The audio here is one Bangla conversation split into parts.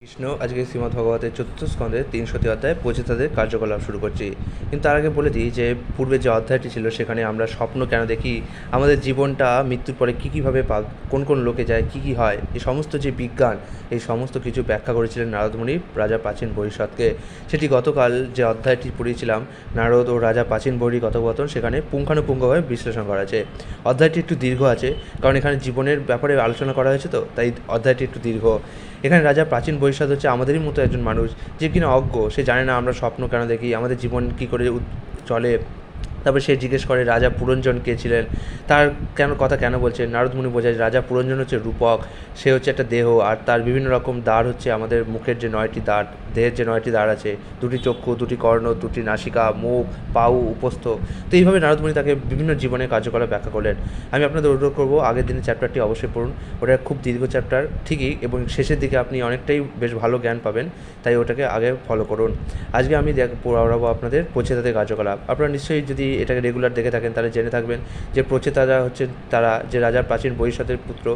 কৃষ্ণ আজকে শ্রীমদ্ভগবতের চতুর্থ স্কন্ধে ৩০০টি অধ্যায় পরিচিতাদের কার্যকলাপ শুরু করছি। কিন্তু তার আগে বলে দিই যে পূর্বে যে অধ্যায়টি ছিল সেখানে আমরা স্বপ্ন কেন দেখি, আমাদের জীবনটা মৃত্যুর পরে কী কীভাবে কোন কোন লোকে যায়, কী কী হয়, এই সমস্ত যে বিজ্ঞান, এই সমস্ত কিছু ব্যাখ্যা করেছিলেন নারদমুনি রাজা প্রাচীন ভবিষ্যৎকে। সেটি গতকাল যে অধ্যায়টি পড়িয়েছিলাম নারদ ও রাজা প্রাচীন বহির কথোপকথন, সেখানে পুঙ্খানুপুঙ্খভাবে বিশ্লেষণ করা আছে। অধ্যায়টি একটু দীর্ঘ আছে, কারণ এখানে জীবনের ব্যাপারে আলোচনা করা হয়েছে, তো তাই অধ্যায়টি একটু দীর্ঘ। এখানে রাজা প্রাচীন ভবিষ্যৎ হচ্ছে আমাদেরই মতো একজন মানুষ, যে কিনা অজ্ঞ, সে জানে না আমরা স্বপ্ন কেন দেখি, আমাদের জীবন কী করে চলে। তারপর সে জিজ্ঞেস করে রাজা পুরঞ্জন কে ছিলেন, তার কথা কেন বলছেন। নারদমুনি বোঝায় রাজা পুরঞ্জন হচ্ছে রূপক, সে হচ্ছে একটা দেহ, আর তার বিভিন্ন রকম দ্বার হচ্ছে আমাদের মুখের যে 9টি দ্বার, দেহের যে 9টি দ্বার আছে, 2টি চক্ষু, 2টি কর্ণ, 2টি নাসিকা, মুখ, পাউ, উপস্থ। তো এইভাবে নারদমুনি তাকে বিভিন্ন জীবনের কার্যকলাপ ব্যাখ্যা করলেন। আমি আপনাদের অনুরোধ করবো আগের দিনের চ্যাপ্টারটি অবশ্যই পড়ুন, ওটা খুব দীর্ঘ চ্যাপ্টার ঠিকই, এবং শেষের দিকে আপনি অনেকটাই বেশ ভালো জ্ঞান পাবেন, তাই ওটাকে আগে ফলো করুন। আজকে আমি পড়াবো আপনাদের প্রচেতাদের কার্যকলাপ। আপনারা নিশ্চয়ই যদি এটাকে রেগুলার দেখে থাকেন তাহলে জেনে থাকবেন যে প্রচেতারা হচ্ছেন তারা যে রাজার প্রাচীন বহিষ্যতের পুত্র,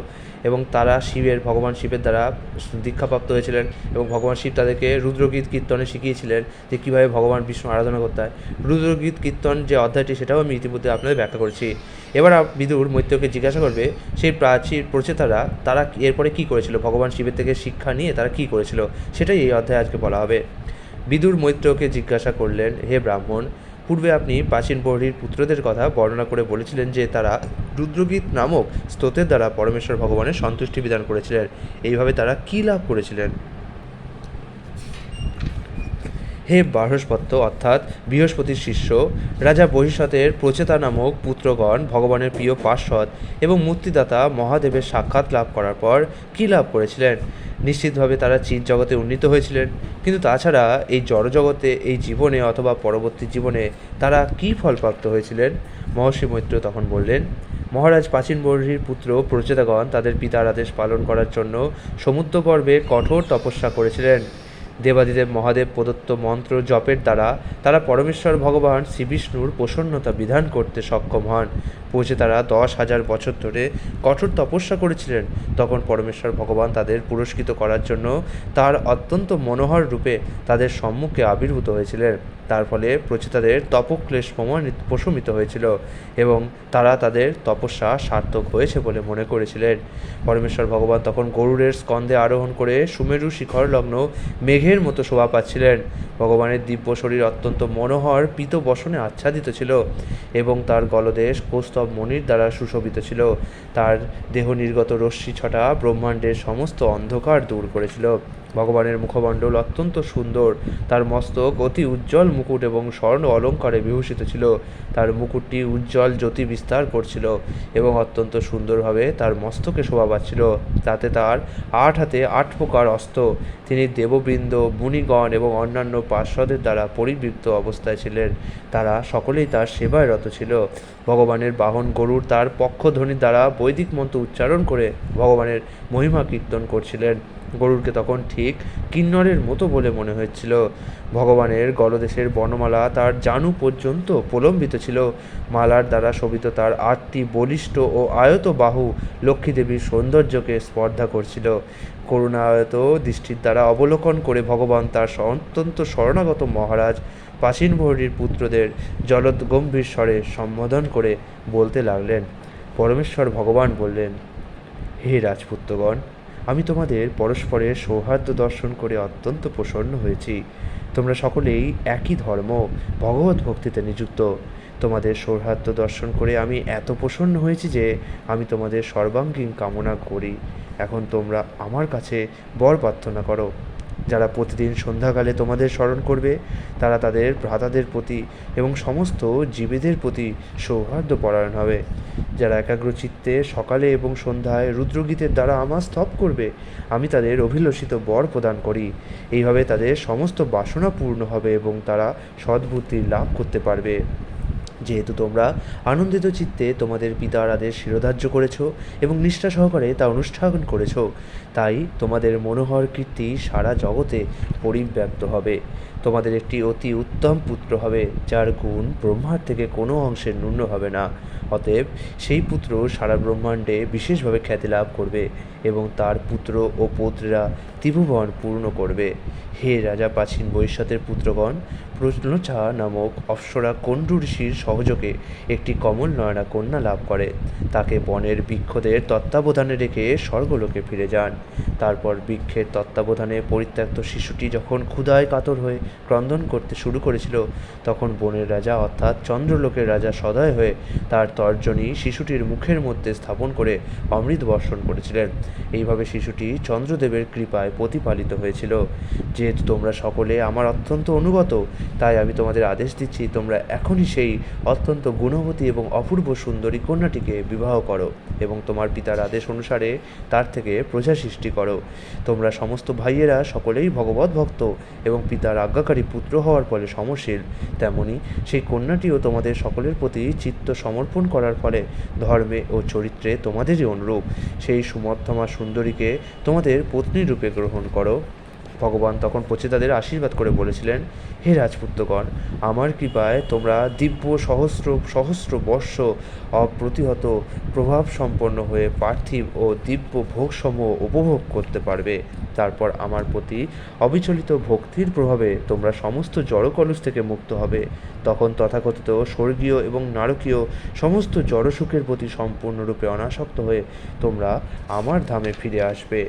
এবং তারা ভগবান শিবের দ্বারা দীক্ষাপ্রাপ্ত হয়েছিলেন, এবং ভগবান শিব তাদেরকে রুদ্রগীত কীর্তনে শিখিয়েছিলেন যে কীভাবে ভগবান বিষ্ণু আরাধনা করতে হয়। রুদ্রগীত কীর্তন যে অধ্যায়টি, সেটাও আমি ইতিমধ্যে আপনাদের ব্যাখ্যা করেছি। এবার বিদুর মৈত্রেয়কে জিজ্ঞাসা করবে সেই প্রাচীন প্রচেতারা তারা এরপরে কী করেছিল, ভগবান শিবের থেকে শিক্ষা নিয়ে তারা কী করেছিল, সেটাই এই অধ্যায়ে আজকে বলা হবে। বিদুর মৈত্রেয়কে জিজ্ঞাসা করলেন, হে ব্রাহ্মণ, পূর্বে আপনি প্রাচীন বহ্নির পুত্রদের কথা বর্ণনা করে বলেছিলেন যে তারা রুদ্রগীত নামক স্তোত্রের দ্বারা পরমেশ্বর ভগবানের সন্তুষ্টি বিধান করেছিলেন। এইভাবে তারা কী লাভ করেছিলেন? হে বার্হস্পত্য অর্থাৎ বৃহস্পতির শিষ্য, রাজা বহিষ্যতের প্রচেতা নামক পুত্রগণ ভগবানের প্রিয় পার্শ্বদ এবং মূর্তিদাতা মহাদেবের সাক্ষাৎ লাভ করার পর কী লাভ করেছিলেন? নিশ্চিতভাবে তারা চিৎ জগতে উন্নীত হয়েছিলেন, কিন্তু তাছাড়া এই জড়জগতে, এই জীবনে অথবা পরবর্তী জীবনে তারা কী ফলপ্রাপ্ত হয়েছিলেন? মহর্ষি মৈত্র তখন বললেন, মহারাজ, প্রাচীন বহ্নির পুত্র প্রচেতাগণ তাদের পিতার আদেশ পালন করার জন্য সমুদ্রগর্ভে কঠোর তপস্যা করেছিলেন। দেবাদিদেব মহাদেব প্রদত্ত মন্ত্র জপের দ্বারা তারা পরমেশ্বর ভগবান শ্রীবিষ্ণুর প্রসন্নতা বিধান করতে সক্ষম হন। তারা 10,000 বছর ধরে কঠোর তপস্যা করেছিলেন। তখন পরমেশ্বর ভগবান তাদের পুরস্কৃত করার জন্য তার অত্যন্ত মনোহর রূপে তাদের সম্মুখে আবির্ভূত হয়েছিলেন। তার ফলে প্রচেতাদের তপক্লেশ প্রশমিত হয়েছিল, এবং তারা তাদের তপস্যা সার্থক হয়েছে বলে মনে করেছিলেন। পরমেশ্বর ভগবান তখন গরুড়ের স্কন্ধে আরোহণ করে সুমেরু শিখরলগ্ন মেঘের মতো শোভা পাচ্ছিলেন। ভগবানের দিব্য শরীর অত্যন্ত মনোহর পীত বসনে আচ্ছাদিত ছিল, এবং তার গলদেশ কৌস্তব মণির দ্বারা সুশোভিত ছিল। তার দেহ নির্গত রশ্মি ছটা ব্রহ্মাণ্ডের সমস্ত অন্ধকার দূর করেছিল। ভগবানের মুখমণ্ডল অত্যন্ত সুন্দর, তার মস্তক অতি উজ্জ্বল মুকুট এবং স্বর্ণ অলঙ্কারে বিভূষিত ছিল। তার মুকুটটি উজ্জ্বল জ্যোতি বিস্তার করছিল, এবং অত্যন্ত সুন্দরভাবে তার মস্তকে শোভা পাচ্ছিল। তাতে তার 8 হাতে 8 প্রকার অস্ত্র। তিনি দেববৃন্দ, মুনিগণ এবং অন্যান্য পার্শ্বদের দ্বারা পরিবৃপ্ত অবস্থায় ছিলেন। তারা সকলেই তার সেবায় রত ছিল। ভগবানের বাহন গরুড় তার পক্ষধ্বনির দ্বারা বৈদিক মন্ত্র উচ্চারণ করে ভগবানের মহিমা কীর্তন করছিলেন। গরুড়কে তখন ঠিক কিন্নরের মতো বলে মনে হচ্ছিল। ভগবানের গলদেশের বর্ণমালা তার জানু পর্যন্ত প্রলম্বিত ছিল। মালার দ্বারা শোভিত তার 8টি বলিষ্ঠ ও আয়ত বাহু লক্ষ্মী দেবীর সৌন্দর্যকে স্পর্ধা করছিল। করুণায়ত দৃষ্টির দ্বারা অবলোকন করে ভগবান তার অত্যন্ত শরণাগত মহারাজ প্রাচীন বহ্নির পুত্রদের জলদগম্ভীর স্বরে সম্বোধন করে বলতে লাগলেন। পরমেশ্বর ভগবান বললেন, হে রাজপুত্রগণ, আমি তোমাদের পরস্পরের সৌহার্দ্য দর্শন করে অত্যন্ত প্রসন্ন হয়েছি। তোমরা সকলেই একই ধর্ম, ভগবত ভক্তিতে নিযুক্ত। তোমাদের সৌহার্দ্য দর্শন করে আমি এত প্রসন্ন হয়েছি যে আমি তোমাদের সর্বাঙ্গীন কামনা করি। এখন তোমরা আমার কাছে বর প্রার্থনা করো। যারা প্রতিদিন সন্ধ্যাকালে তোমাদের স্মরণ করবে, তারা তাদের ভ্রাতাদের প্রতি এবং সমস্ত জীবেদের প্রতি সৌহার্দ্যপরায়ণ হবে। যারা একাগ্রচিত্তে সকালে এবং সন্ধ্যায় রুদ্রগীতের দ্বারা আমার স্তব করবে, আমি তাদের অভিলষিত বর প্রদান করি। এইভাবে তাদের সমস্ত বাসনা পূর্ণ হবে এবং তারা সদ্বুদ্ধি লাভ করতে পারবে। যেহেতু তোমরা আনন্দিত চিত্তে তোমাদের পিতার আদেশ শিরোধার্য করেছ এবং নিষ্ঠা সহকারে তা অনুষ্ঠান করেছ, তাই তোমাদের মনোহর কীর্তি সারা জগতে পরিব্যাপ্ত হবে। তোমাদের একটি অতি উত্তম পুত্র হবে, যার গুণ ব্রহ্মার থেকে কোনো অংশে ন্যূন হবে না। অতএব সেই পুত্র সারা ব্রহ্মাণ্ডে বিশেষভাবে খ্যাতি লাভ করবে এবং তার পুত্র ও পৌত্রেরা ত্রিভুবন পূর্ণ করবে। হে রাজা প্রাচীন বৈশ্যতের পুত্রগণ, প্রশ্নচা নামক অপ্সরা কণ্ডু ঋষির সহযোগে একটি কমল নয়না কন্যা লাভ করে। তাকে বনের বৃক্ষদের তত্ত্বাবধানে রেখে স্বর্গলোকে ফিরে যান। তারপর বৃক্ষের তত্ত্বাবধানে পরিত্যক্ত শিশুটি যখন ক্ষুধায় কাতর হয়ে ক্রন্দন করতে শুরু করেছিল, তখন বনের রাজা অর্থাৎ চন্দ্রলোকের রাজা সদয় হয়ে তার তর্জনী শিশুটির মুখের মধ্যে স্থাপন করে অমৃত বর্ষণ করেছিলেন। এইভাবে শিশুটি চন্দ্রদেবের কৃপায় প্রতিপালিত হয়েছিল। যেহেতু তোমরা সকলে আমার অত্যন্ত অনুগত, তাই আমি তোমাদের আদেশ দিচ্ছি, তোমরা এখনই সেই অত্যন্ত গুণবতী এবং অপূর্ব সুন্দরী কন্যাটিকে বিবাহ করো এবং তোমার পিতার আদেশ অনুসারে তার থেকে প্রজা সৃষ্টি করো। তোমরা সমস্ত ভাইয়েরা সকলেই ভগবত ভক্ত এবং পিতার আজ্ঞাকারী পুত্র হওয়ার ফলে সমশীল। তেমনি সেই কন্যাটিও তোমাদের সকলের প্রতি চিত্ত সমর্পণ করার ফলে ধর্মে ও চরিত্রে তোমাদেরই অনুরূপ। সেই সুমধ্যমা সুন্দরীকে তোমাদের পত্নী রূপে গ্রহণ করো। ভগবান তখন প্রচেতাদের আশীর্বাদ করে বলেছিলেন, হে রাজপুত্রগণ, আমার কৃপায় তোমরা দিব্য সহস্র সহস্র বর্ষ অপ্রতিহত প্রভাব সম্পন্ন হয়ে পার্থিব ও দিব্য ভোগসমূহ উপভোগ করতে পারবে। তারপর আমার প্রতি অবিচলিত ভক্তির প্রভাবে তোমরা সমস্ত জড়কলুষ থেকে মুক্ত হবে। তখন তথাকথিত স্বর্গীয় এবং নারকীয় সমস্ত জড়সুখের প্রতি সম্পূর্ণরূপে অনাসক্ত হয়ে তোমরা আমার ধামে ফিরে আসবে।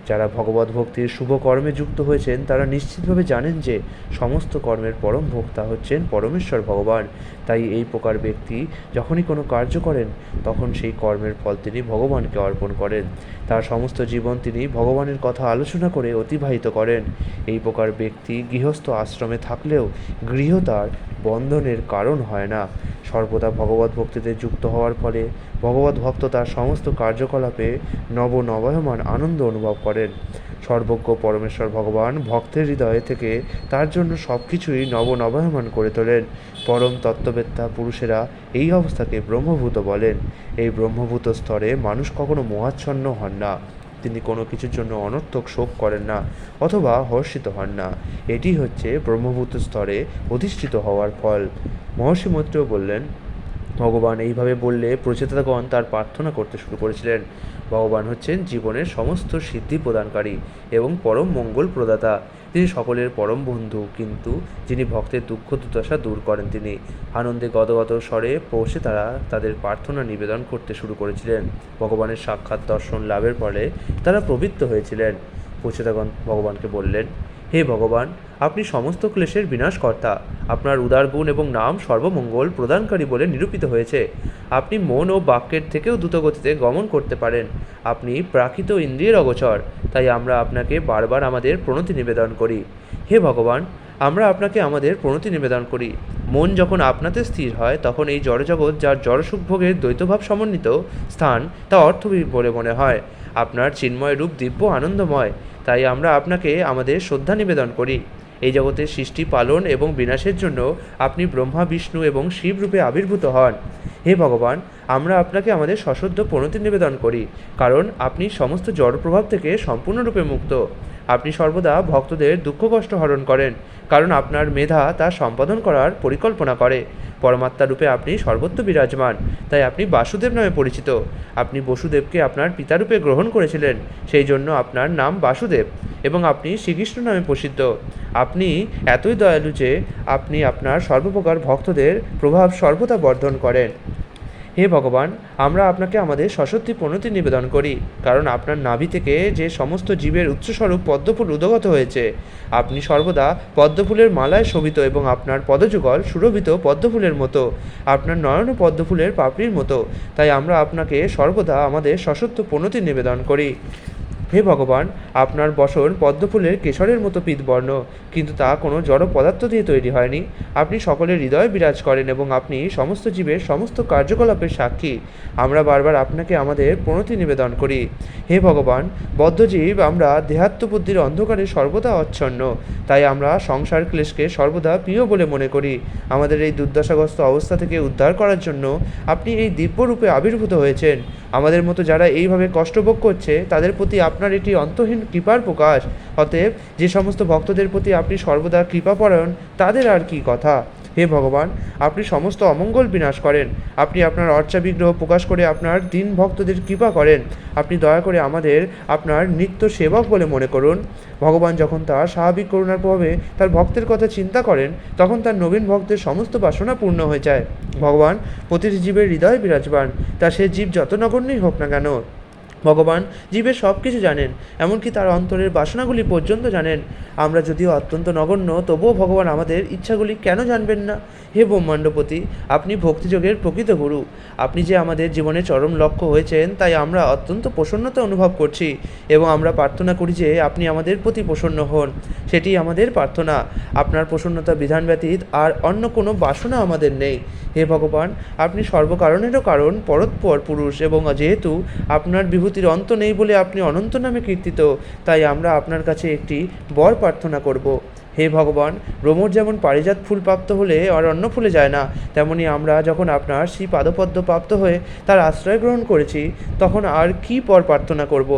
যারা ভগবত ভক্তির শুভ কর্মে যুক্ত হয়েছেন তারা নিশ্চিতভাবে জানেন যে সমস্ত কর্মের পরম ভোক্তা হচ্ছেন পরমেশ্বর ভগবান। তাই এই প্রকার ব্যক্তি যখনই কোনো কার্য করেন, তখন সেই কর্মের ফল তিনি ভগবানকে অর্পণ করেন। তার সমস্ত জীবন তিনি ভগবানের কথা আলোচনা করে অতিবাহিত করেন। এই প্রকার ব্যক্তি গৃহস্থ আশ্রমে থাকলেও গৃহ তার বন্ধনের কারণ হয় না। সর্বদা ভগবত ভক্তিতে যুক্ত হওয়ার ফলে ভগবত ভক্ত তার সমস্ত কার্যকলাপে নবনবায়মান আনন্দ অনুভব করেন। সর্বজ্ঞ পরমেশ্বর ভগবান ভক্তের হৃদয়ে থেকে তার জন্য সব কিছুই নবনবায়মান করে তোলেন। পরম তত্ত্ববেত্তা পুরুষেরা এই অবস্থাকে ব্রহ্মভূত বলেন। এই ব্রহ্মভূত স্তরে মানুষ কখনো মোহাচ্ছন্ন হন না। তিনি কোনো কিছুর জন্য অনর্থক শোক করেন না অথবা হর্ষিত হন না। এটি হচ্ছে ব্রহ্মভূত স্তরে অধিষ্ঠিত হওয়ার ফল। মহর্ষি মৈত্রেয় বললেন, ভগবান এইভাবে বললে প্রচেতাগণ তার প্রার্থনা করতে শুরু করেছিলেন। ভগবান হচ্ছেন জীবনের সমস্ত সিদ্ধি প্রদানকারী এবং পরম মঙ্গল প্রদাতা। তিনি সকলের পরম বন্ধু, কিন্তু যিনি ভক্তের দুঃখ দুর্দশা দূর করেন। তিনি আনন্দে গদগদ স্বরে পৌঁছে তারা তাদের প্রার্থনা নিবেদন করতে শুরু করেছিলেন। ভগবানের সাক্ষাৎ দর্শন লাভের ফলে তারা প্রবৃত্ত হয়েছিলেন। প্রচেতাগণ ভগবানকে বললেন, হে ভগবান, আপনি সমস্ত ক্লেশের বিনাশকর্তা। আপনার উদার গুণ এবং নাম সর্বমঙ্গল প্রদানকারী বলে নিরূপিত হয়েছে। আপনি মন ও বাক্যের থেকেও দ্রুতগতিতে গমন করতে পারেন। আপনি প্রাকৃত ইন্দ্রিয়ের অগোচর, তাই আমরা আপনাকে বারবার আমাদের প্রণতি নিবেদন করি। হে ভগবান, আমরা আপনাকে আমাদের প্রণতি নিবেদন করি। মন যখন আপনাতে স্থির হয়, তখন এই জড়জগৎ যার জড়সুখ ভোগের দ্বৈতভাব সমন্বিত স্থান, তা অর্থহীন বলে মনে হয়। আপনার চিন্ময় রূপ দিব্য আনন্দময়, তাই আমরা আপনাকে আমাদের শ্রদ্ধা নিবেদন করি। এই জগতের সৃষ্টি, পালন এবং বিনাশের জন্য আপনি ব্রহ্মা, বিষ্ণু এবং শিব রূপে আবির্ভূত হন। হে ভগবান, আমরা আপনাকে আমাদের সশ্রদ্ধ প্রণতি নিবেদন করি, কারণ আপনি সমস্ত জড় প্রভাব থেকে সম্পূর্ণরূপে মুক্ত। আপনি সর্বদা ভক্তদের দুঃখ কষ্ট হরণ করেন, কারণ আপনার মেধা তা সম্পাদন করার পরিকল্পনা করে। পরমাত্মা রূপে আপনি সর্বত্র বিরাজমান, তাই আপনি বাসুদেব নামে পরিচিত। আপনি বসুদেবকে আপনার পিতারূপে গ্রহণ করেছিলেন, সেই জন্য আপনার নাম বাসুদেব, এবং আপনি শ্রীকৃষ্ণ নামে প্রসিদ্ধ। আপনি এতই দয়ালু যে আপনি আপনার সর্বপ্রকার ভক্তদের প্রভাব সর্বদা বর্ধন করেন। হে ভগবান, আমরা আপনাকে আমাদের সশক্তি প্রণতি নিবেদন করি, কারণ আপনার নাভি থেকে যে সমস্ত জীবের উচ্চস্বরূপ পদ্মফুল উদ্গত হয়েছে। আপনি সর্বদা পদ্মফুলের মালায় শোভিত এবং আপনার পদযুগল সুরভিত পদ্মফুলের মতো, আপনার নয়ন পদ্মফুলের পাপড়ির মতো। তাই আমরা আপনাকে সর্বদা আমাদের সশক্ত প্রণতি নিবেদন করি। হে ভগবান, আপনার বসন পদ্মফুলের কেশরের মতো পীতবর্ণ, কিন্তু তা কোনো জড় পদার্থ দিয়ে তৈরি হয়নি। আপনি সকলের হৃদয়ে বিরাজ করেন এবং আপনি সমস্ত জীবের সমস্ত কার্যকলাপের সাক্ষী। আমরা বারবার আপনাকে আমাদের প্রণতি নিবেদন করি। হে ভগবান, বদ্ধজীব আমরা দেহাত্মবুদ্ধির অন্ধকারে সর্বদা অচ্ছন্ন, তাই আমরা সংসার ক্লেশকে সর্বদা প্রিয় বলে মনে করি। আমাদের এই দুর্দশাগ্রস্ত অবস্থা থেকে উদ্ধার করার জন্য আপনি এই দিব্যরূপে আবির্ভূত হয়েছেন। আমাদের মতো যারা এইভাবে কষ্টভোগ করছে, তাদের প্রতি আপনার এটি অন্তহীন কৃপার প্রকাশ। অতএব যে সমস্ত ভক্তদের প্রতি আপনি সর্বদা কৃপাপরায়ণ, তাদের আর কি কথা। হে ভগবান, আপনি সমস্ত অমঙ্গল বিনাশ করেন। আপনি আপনার অর্চা বিগ্রহ প্রকাশ করে আপনার দীন ভক্তদের কৃপা করেন। আপনি দয়া করে আমাদের আপনার নিত্য সেবক বলে মনে করুন। ভগবান যখন তার স্বাভাবিক করুণার প্রভাবে তার ভক্তের কথা চিন্তা করেন, তখন তার নবীন ভক্তের সমস্ত বাসনা পূর্ণ হয়ে যায়। ভগবান প্রতিটি জীবের হৃদয়ে বিরাজমান, তা সে জীব যত নগণ্যই হোক না কেন। ভগবান জীবের সব কিছু জানেন, এমনকি তার অন্তরের বাসনাগুলি পর্যন্ত জানেন। আমরা যদিও অত্যন্ত নগণ্য, তবুও ভগবান আমাদের ইচ্ছাগুলি কেন জানবেন না? হে ব্রহ্মাণ্ডপতি, আপনি ভক্তিযোগের প্রকৃত গুরু। আপনি যে আমাদের জীবনের চরম লক্ষ্য হয়েছেন, তাই আমরা অত্যন্ত প্রসন্নতা অনুভব করছি এবং আমরা প্রার্থনা করি যে আপনি আমাদের প্রতি প্রসন্ন হন। সেটি আমাদের প্রার্থনা। আপনার প্রসন্নতা বিধান ব্যতীত আর অন্য কোনো বাসনা আমাদের নেই। হে ভগবান, আপনি সর্বকারণেরও কারণ, পরৎপর পুরুষ, এবং যেহেতু আপনার বিভূতির অন্ত নেই বলে আপনি অনন্ত নামে কীর্তিত, তাই আমরা আপনার কাছে একটি বর প্রার্থনা করব। হে ভগবান, ভ্রমর যেমন পারিজাত ফুল প্রাপ্ত হলে আর অন্য ফুলে যায় না, তেমনি আমরা যখন আপনার শ্রী পাদপদ্ম প্রাপ্ত হয়ে তার আশ্রয় গ্রহণ করেছি, তখন আর কি পর প্রার্থনা করব?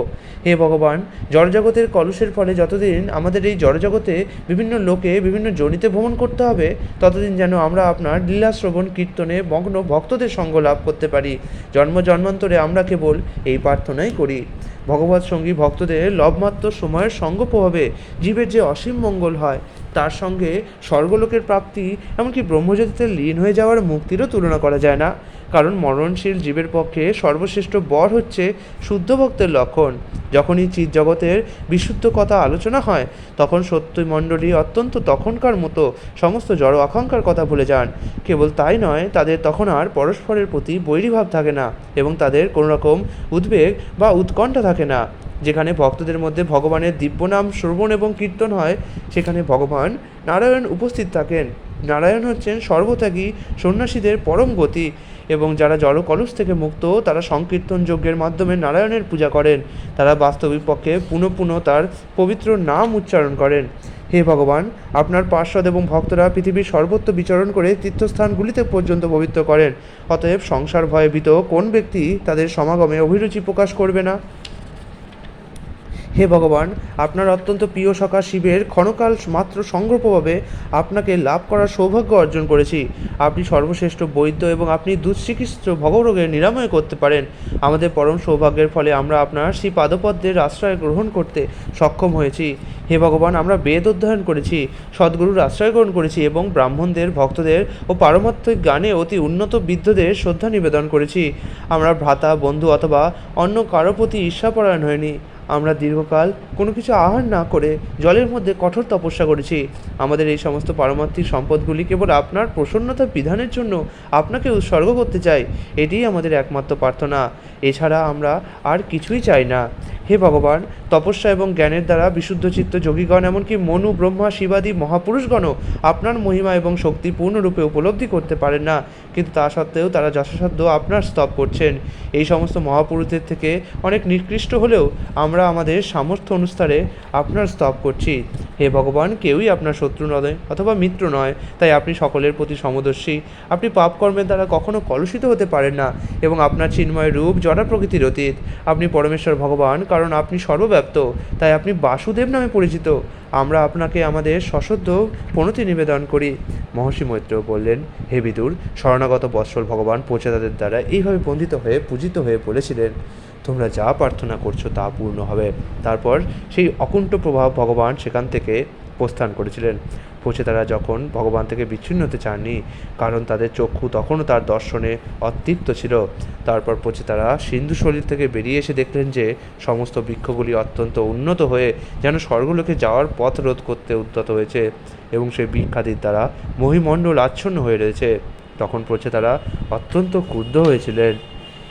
হে ভগবান, জড়জগতের কলুষের ফলে যতদিন আমাদের এই জড়জগতে বিভিন্ন লোকে বিভিন্ন জনিতে ভ্রমণ করতে হবে, ততদিন যেন আমরা আপনার লীলা শ্রবণ কীর্তনে মগ্ন ভক্তদের সঙ্গ লাভ করতে পারি। জন্ম জন্মান্তরে আমরা কেবল এই প্রার্থনাই করি। ভগবৎ সঙ্গী ভক্তদের লবমাত্র সময়ের সঙ্গ প্রভাবে জীবের যে অসীম মঙ্গল হয়, তার সঙ্গে স্বর্গলোকের প্রাপ্তি, এমনকি ব্রহ্মজ্যোতিতে লীন হয়ে যাওয়ার মুক্তিরও তুলনা করা যায় না। কারণ মরণশীল জীবের পক্ষে সর্বশ্রেষ্ঠ বর হচ্ছে শুদ্ধ ভক্তের লক্ষণ। যখনই চিৎ জগতের বিশুদ্ধ কথা আলোচনা হয়, তখন সত্যমণ্ডলী অত্যন্ত তখনকার মতো সমস্ত জড় আকাঙ্ক্ষার কথা ভুলে যান। কেবল তাই নয়, তাদের তখন আর পরস্পরের প্রতি বৈরীভাব থাকে না এবং তাদের কোনো রকম উদ্বেগ বা উৎকণ্ঠা থাকে না। যেখানে ভক্তদের মধ্যে ভগবানের দিব্যনাম শ্রবণ এবং কীর্তন হয়, সেখানে ভগবান নারায়ণ উপস্থিত থাকেন। নারায়ণ হচ্ছেন সর্বত্যাগী সন্ন্যাসীদের পরম গতি, এবং যারা জড় কলুষ থেকে মুক্ত, তারা সংকীর্তন যজ্ঞের মাধ্যমে নারায়ণের পূজা করেন। তারা বাস্তবিক পক্ষে পুনঃ পুনঃ তার পবিত্র নাম উচ্চারণ করেন। হে ভগবান, আপনার পার্ষদ এবং ভক্তরা পৃথিবীর সর্বত্র বিচরণ করে তীর্থস্থানগুলিতে পর্যন্ত পবিত্র করেন। অতএব সংসার ভয়ে ভীত কোন ব্যক্তি তাদের সমাগমে অভিরুচি প্রকাশ করবে না? হে ভগবান, আপনার অত্যন্ত প্রিয় সখা শিবের ক্ষণকাল মাত্র সংগ্রহভাবে আপনাকে লাভ করার সৌভাগ্য অর্জন করেছি। আপনি সর্বশ্রেষ্ঠ বৈদ্য এবং আপনি দুঃচিকিৎসা ভবরোগের নিরাময় করতে পারেন। আমাদের পরম সৌভাগ্যের ফলে আমরা আপনার শ্রী পাদপদ্মের আশ্রয় গ্রহণ করতে সক্ষম হয়েছি। হে ভগবান, আমরা বেদ অধ্যয়ন করেছি, সদ্গুরুর আশ্রয় গ্রহণ করেছি এবং ব্রাহ্মণদের, ভক্তদের ও পারমার্থিক জ্ঞানে অতি উন্নত বিদ্যদের শ্রদ্ধা নিবেদন করেছি। আমরা ভ্রাতা, বন্ধু অথবা অন্য কারো প্রতি ঈর্ষাপরায়ণ হয়নি। আমরা দীর্ঘকাল কোনো কিছু আহার না করে জলের মধ্যে কঠোর তপস্যা করেছি। আমাদের এই সমস্ত পারমার্থিক সম্পদগুলি কেবল আপনার প্রসন্নতা বিধানের জন্য আপনাকে উৎসর্গ করতে চাই। এটিই আমাদের একমাত্র প্রার্থনা। এছাড়া আমরা আর কিছুই চাই না। হে ভগবান, তপস্যা এবং জ্ঞানের দ্বারা বিশুদ্ধচিত্ত যোগীগণ, এমনকি মনু, ব্রহ্মা, শিবাদি মহাপুরুষগণও আপনার মহিমা এবং শক্তি পূর্ণরূপে উপলব্ধি করতে পারেন না, কিন্তু তা সত্ত্বেও তারা যথাসাধ্য আপনার স্তব করছেন। এই সমস্ত মহাপুরুষদের থেকে অনেক নিকৃষ্ট হলেও আমরা আমাদের সামর্থ্য অনুসারে আপনার স্তব করছি। হে ভগবান, কেউই আপনার শত্রু নয় অথবা মিত্র নয়, তাই আপনি সকলের প্রতি সমদর্শী। আপনি পাপকর্মের দ্বারা কখনো কলুষিত হতে পারেন না এবং আপনার চিন্ময় রূপ জড়া প্রকৃতির অতীত। আপনি পরমেশ্বর ভগবান, কারণ আপনি সর্বব্যাপ্ত, তাই আপনি বাসুদেব নামে পরিচিত। আমরা আপনাকে আমাদের সশ্রদ্ধ প্রণতি নিবেদন করি। মহর্ষি মৈত্রেয় বললেন, হে বিদুর, শরণাগত বৎসল ভগবান প্রচেতাদের দ্বারা এইভাবে বন্দিত হয়ে পূজিত হয়ে বলেছিলেন, তোমরা যা প্রার্থনা করছো তা পূর্ণ হবে। তারপর সেই অকুণ্ঠ প্রভাব ভগবান সেখান থেকে প্রস্থান করেছিলেন। প্রচেতারা যখন ভগবান থেকে বিচ্ছিন্ন হতে চাননি, কারণ তাদের চক্ষু তখনও তার দর্শনে অতৃপ্ত ছিল। তারপর প্রচেতারা সিন্ধু শরীর থেকে বেরিয়ে এসে দেখলেন যে সমস্ত বৃক্ষগুলি অত্যন্ত উন্নত হয়ে যেন স্বর্গলোকে যাওয়ার পথ রোধ করতে উদ্যত হয়েছে এবং সেই বৃক্ষাদির দ্বারা মহিমণ্ডল আচ্ছন্ন হয়ে রয়েছে। তখন প্রচেতারা অত্যন্ত ক্রুদ্ধ হয়েছিলেন।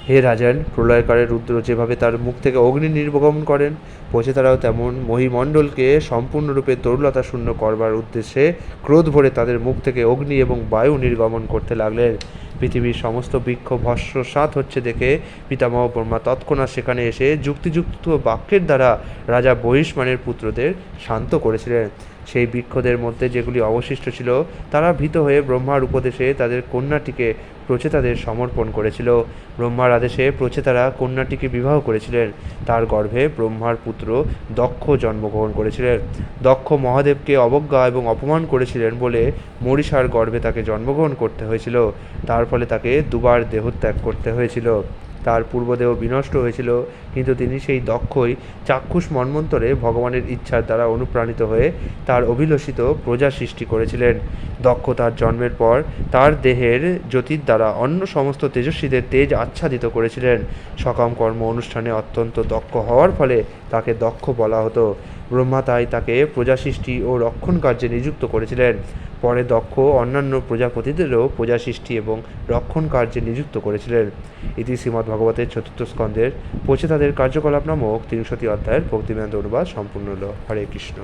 হে রাজন, প্রলয়কারে রুদ্র যেভাবে তার মুখ থেকে অগ্নি নির্গমন করেন, প্রচেতারাও তেমন মহিমণ্ডলকে সম্পূর্ণরূপে তরুলতা শূন্য করবার উদ্দেশ্যে ক্রোধ ভরে তাদের মুখ থেকে অগ্নি এবং বায়ু নির্গমন করতে লাগলেন। পৃথিবীর সমস্ত বৃক্ষ ভস্মসাৎ হচ্ছে দেখে পিতামহ ব্রহ্মা তৎক্ষণাৎ সেখানে এসে যুক্তিযুক্ত বাক্যের দ্বারা রাজা বহিষ্মানের পুত্রদের শান্ত করেছিলেন। সেই বৃক্ষদের মধ্যে যেগুলি অবশিষ্ট ছিল তারা ভীত হয়ে ব্রহ্মার উপদেশে তাদের কন্যাটিকে প্রচেতাদের সমর্পণ করেছিল। ব্রহ্মার আদেশে প্রচেতারা কন্যাটিকে বিবাহ করেছিলেন। তার গর্ভে ব্রহ্মার পুত্র দক্ষ জন্মগ্রহণ করেছিলেন। দক্ষ মহাদেবকে অবজ্ঞা এবং অপমান করেছিলেন বলে মরিষার গর্ভে তাকে জন্মগ্রহণ করতে হয়েছিল। তার ফলে তাকে দুবার দেহত্যাগ করতে হয়েছিল। তার পূর্বদেহ বিনষ্ট হয়েছিল, কিন্তু তিনি সেই দক্ষই চাক্ষুষ মন্বন্তরে ভগবানের ইচ্ছার দ্বারা অনুপ্রাণিত হয়ে তার অভিলষিত প্রজা সৃষ্টি করেছিলেন। দক্ষ তার জন্মের পর তার দেহের জ্যোতির দ্বারা অন্য সমস্ত তেজস্বীদের তেজ আচ্ছাদিত করেছিলেন। সকাম কর্ম অনুষ্ঠানে অত্যন্ত দক্ষ হওয়ার ফলে তাকে দক্ষ বলা হতো। ব্রহ্মা তাই তাকে প্রজা সৃষ্টি ও রক্ষণ কার্যে নিযুক্ত করেছিলেন। পরে দক্ষ অন্যান্য প্রজাপতিদেরও প্রজা সৃষ্টি এবং রক্ষণ কার্যে নিযুক্ত করেছিলেন। ইতি শ্রীমদ্ভাগবতের চতুর্থ স্কন্ধের প্রচেতাদের কার্যকলাপ নামক 63 অধ্যায়ের ভক্তিবেদান্ত অনুবাদ সম্পূর্ণ হল। হরে কৃষ্ণ।